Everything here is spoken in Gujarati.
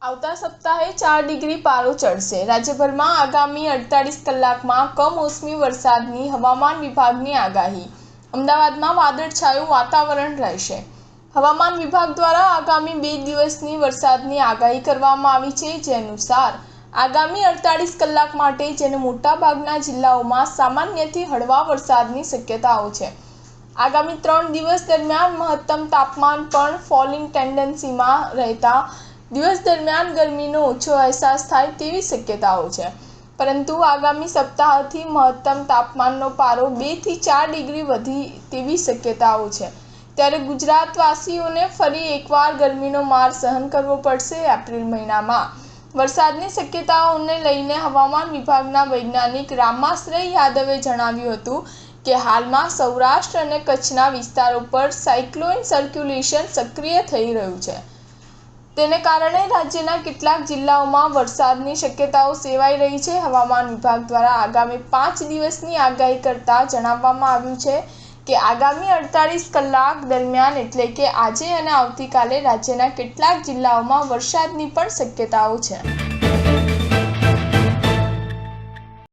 આવતા સપ્તાહે 4 ડિગ્રી પારો ચડશે। રાજ્યભરમાં આગામી 48 કલાકમાં કમોસમી વરસાદની હવામાન વિભાગની આગાહી। અમદાવાદમાં વાદળછાયું વાતાવરણ રહેશે। હવામાન વિભાગ દ્વારા આગામી 2 દિવસની વરસાદની આગાહી કરવામાં આવી છે, જે અનુસાર આગામી 48 કલાક માટે જેને મોટાભાગના જિલ્લાઓમાં સામાન્યથી હળવા વરસાદની શક્યતાઓ છે। આગામી 3 દિવસ દરમિયાન મહત્તમ તાપમાન પણ ફોલિંગ ટેન્ડન્સીમાં રહેતા દિવસ દરમિયાન ગરમીનો ઓછો અહેસાસ થાય તેવી શક્યતાઓ છે, પરંતુ આગામી સપ્તાહથી મહત્તમ તાપમાનનો પારો 2 થી 4 ડિગ્રી વધી તેવી શક્યતાઓ છે। ત્યારે ગુજરાતવાસીઓને ફરી એકવાર ગરમીનો માર સહન કરવો પડશે। એપ્રિલ મહિનામાં વરસાદની શક્યતાઓને લઈને હવામાન વિભાગના વૈજ્ઞાનિક રામાશ્રય યાદવે જણાવ્યું હતું કે હાલમાં સૌરાષ્ટ્ર અને કચ્છના વિસ્તારો પર સાયક્લોન સર્ક્યુલેશન સક્રિય થઈ રહ્યું છે। તેને કારણે રાજ્યના કેટલાક જિલ્લાઓમાં વરસાદની શક્યતાઓ સેવાઈ રહી છે। હવામાન વિભાગ દ્વારા આગામી 5 દિવસની આગાહી કરતા જણાવવામાં આવ્યું છે કે આગામી 48 કલાક દરમિયાન એટલે કે આજે અને આવતીકાલે રાજ્યના કેટલાક જિલ્લાઓમાં વરસાદની પણ શક્યતાઓ છે।